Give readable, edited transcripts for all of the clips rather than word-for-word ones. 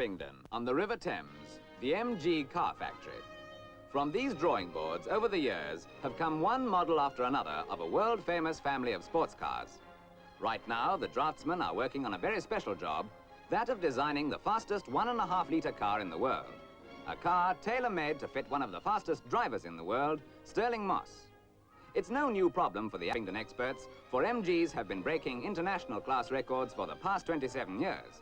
Abingdon, on the River Thames, the MG car factory. From these drawing boards, over the years, have come one model after another of a world-famous family of sports cars. Right now, the draftsmen are working on a very special job, that of designing the fastest 1.5-litre car in the world. A car tailor-made to fit one of the fastest drivers in the world, Stirling Moss. It's no new problem for the Abingdon experts, for MGs have been breaking international class records for the past 27 years.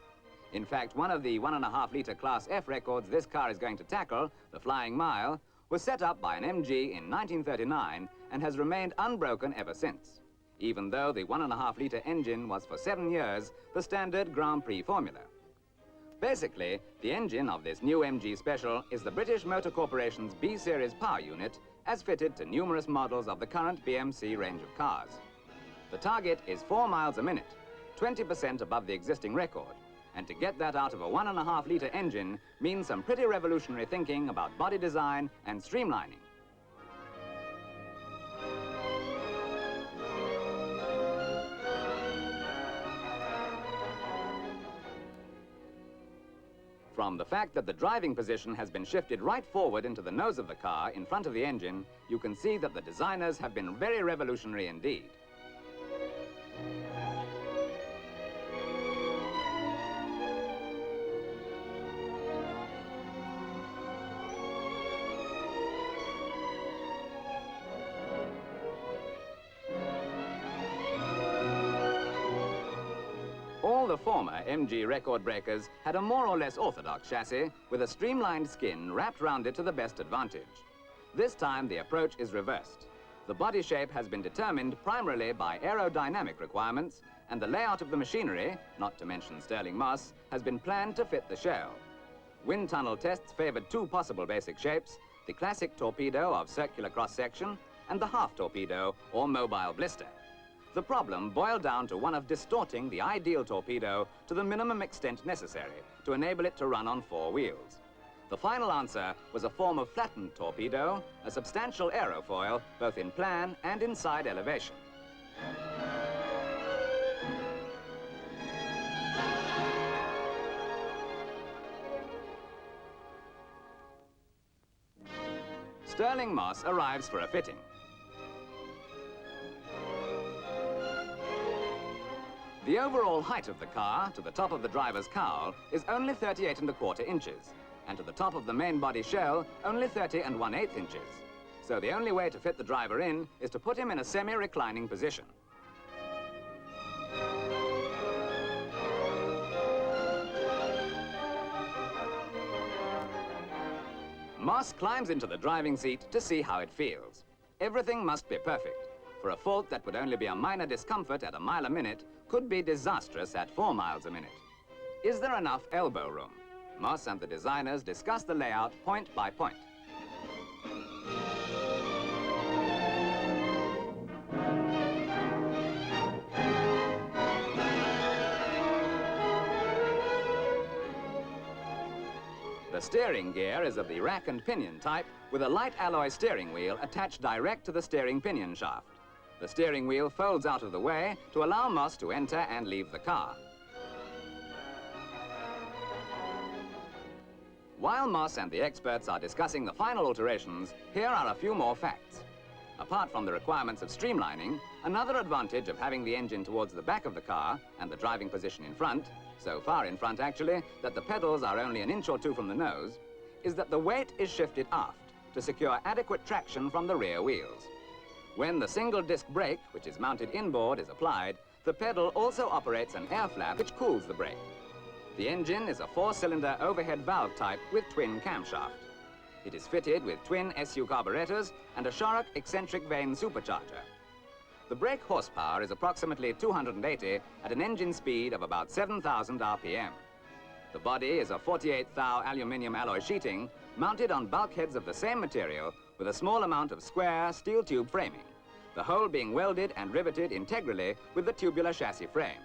In fact, one of the 1.5-litre Class F records this car is going to tackle, the Flying Mile, was set up by an MG in 1939 and has remained unbroken ever since, even though the 1.5-litre engine was for 7 years the standard Grand Prix formula. Basically, the engine of this new MG Special is the British Motor Corporation's B-Series power unit as fitted to numerous models of the current BMC range of cars. The target is 4 miles a minute, 20% above the existing record, and to get that out of a 1.5-litre engine means some pretty revolutionary thinking about body design and streamlining. From the fact that the driving position has been shifted right forward into the nose of the car in front of the engine, you can see that the designers have been very revolutionary indeed. All the former MG record breakers had a more or less orthodox chassis with a streamlined skin wrapped round it to the best advantage. This time the approach is reversed. The body shape has been determined primarily by aerodynamic requirements, and the layout of the machinery, not to mention Stirling Moss, has been planned to fit the shell. Wind tunnel tests favored 2 possible basic shapes, the classic torpedo of circular cross-section and the half torpedo or mobile blister. The problem boiled down to one of distorting the ideal torpedo to the minimum extent necessary to enable it to run on 4 wheels. The final answer was a form of flattened torpedo, a substantial aerofoil, both in plan and in side elevation. Stirling Moss arrives for a fitting. The overall height of the car to the top of the driver's cowl is only 38¼ inches, and to the top of the main body shell only 30⅛ inches. So the only way to fit the driver in is to put him in a semi-reclining position. Moss climbs into the driving seat to see how it feels. Everything must be perfect, for a fault that would only be a minor discomfort at 1 mile a minute could be disastrous at 4 miles a minute. Is there enough elbow room? Moss and the designers discuss the layout point by point. The steering gear is of the rack and pinion type with a light alloy steering wheel attached direct to the steering pinion shaft. The steering wheel folds out of the way to allow Moss to enter and leave the car. While Moss and the experts are discussing the final alterations, here are a few more facts. Apart from the requirements of streamlining, another advantage of having the engine towards the back of the car and the driving position in front, so far in front actually that the pedals are only 1 inch or 2 from the nose, is that the weight is shifted aft to secure adequate traction from the rear wheels. When the single disc brake, which is mounted inboard, is applied, the pedal also operates an air flap which cools the brake. The engine is a 4-cylinder overhead valve type with twin camshaft. It is fitted with twin SU carburetors and a Sharrock eccentric vane supercharger. The brake horsepower is approximately 280 at an engine speed of about 7,000 RPM. The body is a 48 thou aluminium alloy sheeting mounted on bulkheads of the same material with a small amount of square steel tube framing, the whole being welded and riveted integrally with the tubular chassis frame,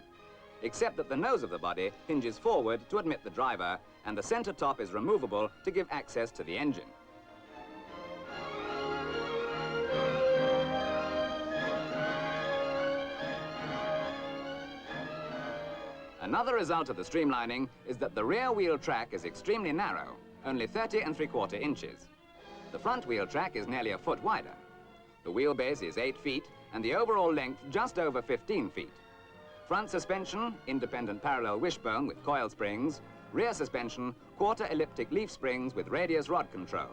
except that the nose of the body hinges forward to admit the driver and the center top is removable to give access to the engine. Another result of the streamlining is that the rear wheel track is extremely narrow, only 30 3/4 inches. The front wheel track is nearly a foot wider. The wheelbase is 8 feet and the overall length just over 15 feet. Front suspension, independent parallel wishbone with coil springs. Rear suspension, quarter elliptic leaf springs with radius rod control.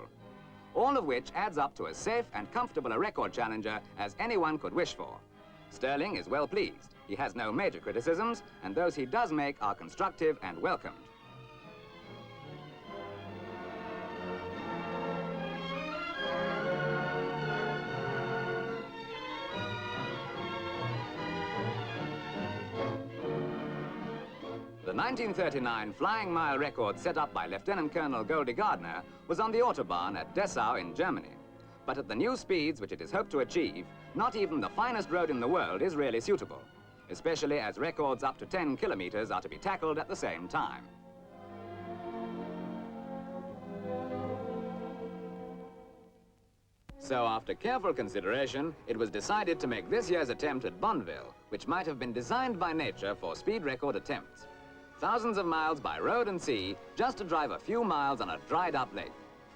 All of which adds up to as safe and comfortable a record challenger as anyone could wish for. Sterling is well pleased. He has no major criticisms, and those he does make are constructive and welcomed. The 1939 flying mile record set up by Lieutenant Colonel Goldie Gardner was on the Autobahn at Dessau in Germany. But at the new speeds which it is hoped to achieve, not even the finest road in the world is really suitable, especially as records up to 10 kilometers are to be tackled at the same time. So after careful consideration, it was decided to make this year's attempt at Bonneville, which might have been designed by nature for speed record attempts. Thousands of miles by road and sea, just to drive a few miles on a dried-up lake.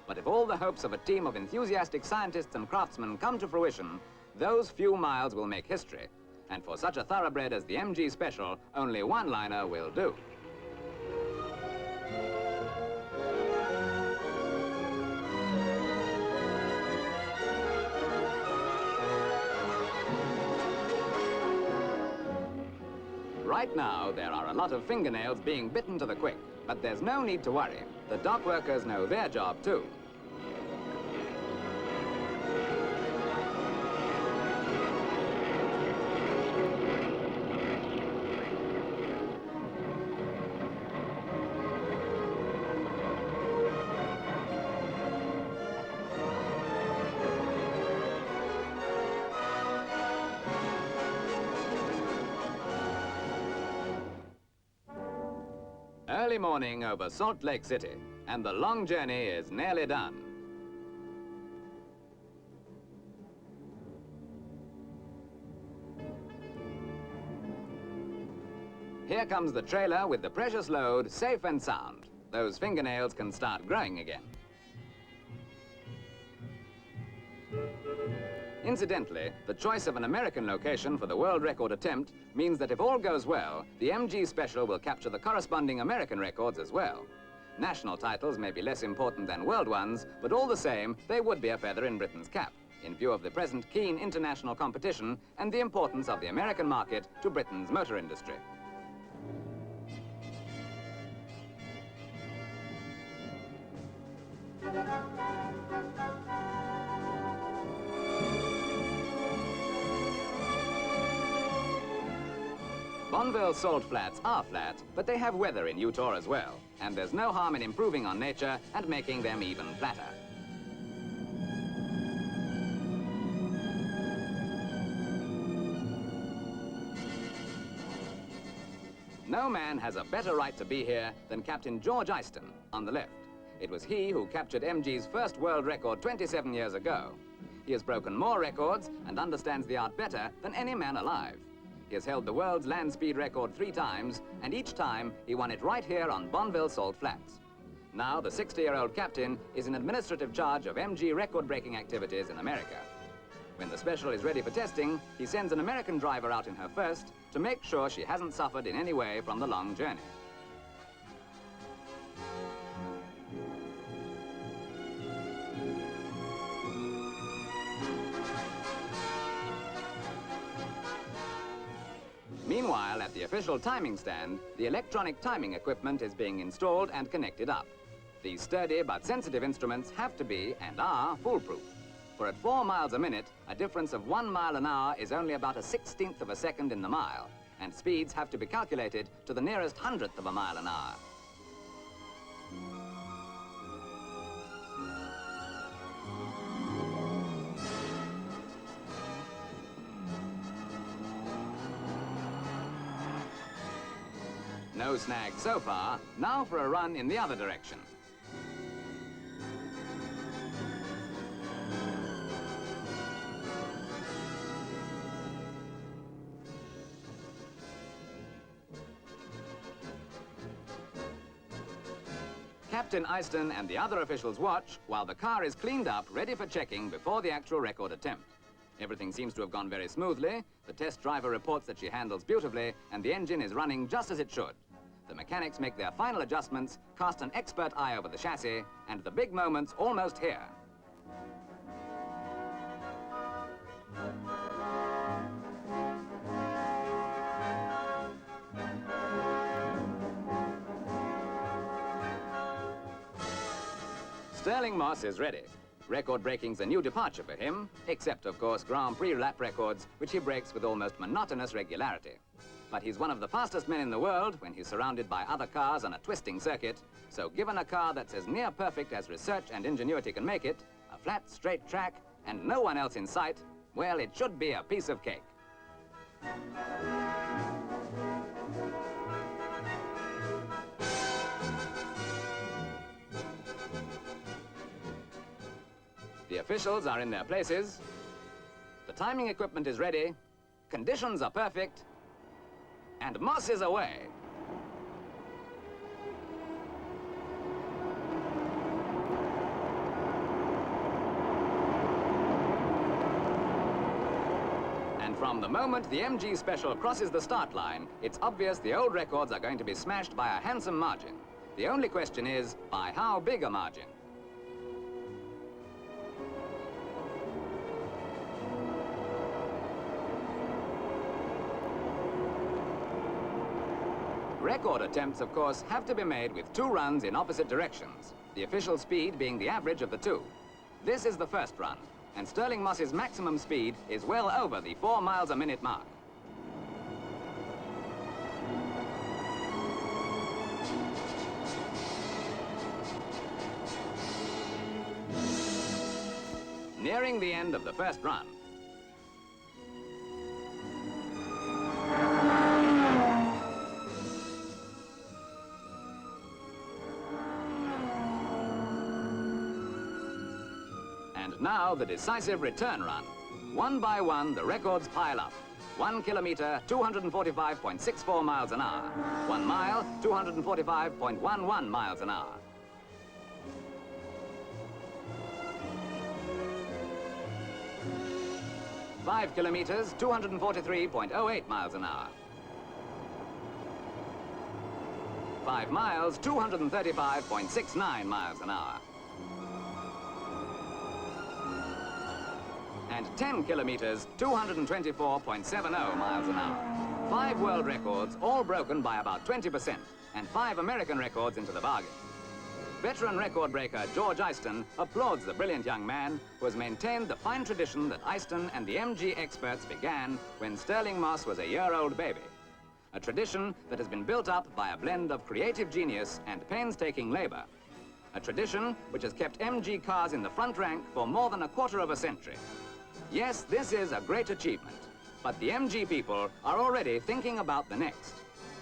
But if all the hopes of a team of enthusiastic scientists and craftsmen come to fruition, those few miles will make history. And for such a thoroughbred as the MG Special, only one liner will do. Right now, there are a lot of fingernails being bitten to the quick, but there's no need to worry. The dock workers know their job too. Early morning over Salt Lake City, and the long journey is nearly done. Here comes the trailer with the precious load, safe and sound. Those fingernails can start growing again. Incidentally, the choice of an American location for the world record attempt means that if all goes well, the MG Special will capture the corresponding American records as well. National titles may be less important than world ones, but all the same, they would be a feather in Britain's cap, in view of the present keen international competition and the importance of the American market to Britain's motor industry. Bonneville Salt Flats are flat, but they have weather in Utah as well, and there's no harm in improving on nature and making them even flatter. No man has a better right to be here than Captain George Eyston on the left. It was he who captured MG's first world record 27 years ago. He has broken more records and understands the art better than any man alive. He has held the world's land speed record 3 times, and each time he won it right here on Bonneville Salt Flats. Now the 60-year-old captain is in administrative charge of MG record-breaking activities in America. When the Special is ready for testing, he sends an American driver out in her first to make sure she hasn't suffered in any way from the long journey. Meanwhile, at the official timing stand, the electronic timing equipment is being installed and connected up. These sturdy but sensitive instruments have to be, and are, foolproof. For at 4 miles a minute, a difference of 1 mile an hour is only about a 16th of a second in the mile, and speeds have to be calculated to the nearest 100th of a mile an hour. No snag so far. Now for a run in the other direction. Captain Eyston and the other officials watch while the car is cleaned up, ready for checking before the actual record attempt. Everything seems to have gone very smoothly. The test driver reports that she handles beautifully, and the engine is running just as it should. The mechanics make their final adjustments, cast an expert eye over the chassis, and the big moment's almost here. Stirling Moss is ready. Record breaking's a new departure for him, except, of course, Grand Prix lap records, which he breaks with almost monotonous regularity. But he's one of the fastest men in the world when he's surrounded by other cars on a twisting circuit, so given a car that's as near perfect as research and ingenuity can make it, a flat, straight track, and no one else in sight, well, it should be a piece of cake. The officials are in their places. The timing equipment is ready. Conditions are perfect. And Moss is away. And from the moment the MG Special crosses the start line, it's obvious the old records are going to be smashed by a handsome margin. The only question is, by how big a margin? Record attempts, of course, have to be made with two runs in opposite directions, the official speed being the average of the two. This is the first run, and Stirling Moss's maximum speed is well over the 4 miles a minute mark. Nearing the end of the first run. And now the decisive return run. One by one, the records pile up. 1 kilometer, 245.64 miles an hour. 1 mile, 245.11 miles an hour. Five kilometers, 243.08 miles an hour. 5 miles, 235.69 miles an hour. And 10 kilometers, 224.70 miles an hour. 5 world records, all broken by about 20%, and 5 American records into the bargain. Veteran record breaker George Eyston applauds the brilliant young man who has maintained the fine tradition that Eyston and the MG experts began when Stirling Moss was a year-old baby. A tradition that has been built up by a blend of creative genius and painstaking labor. A tradition which has kept MG cars in the front rank for more than a quarter of a century. Yes, this is a great achievement, but the MG people are already thinking about the next.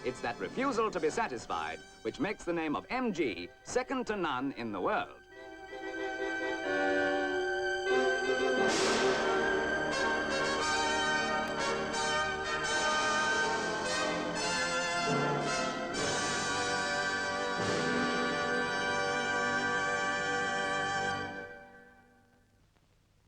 It's that refusal to be satisfied which makes the name of MG second to none in the world.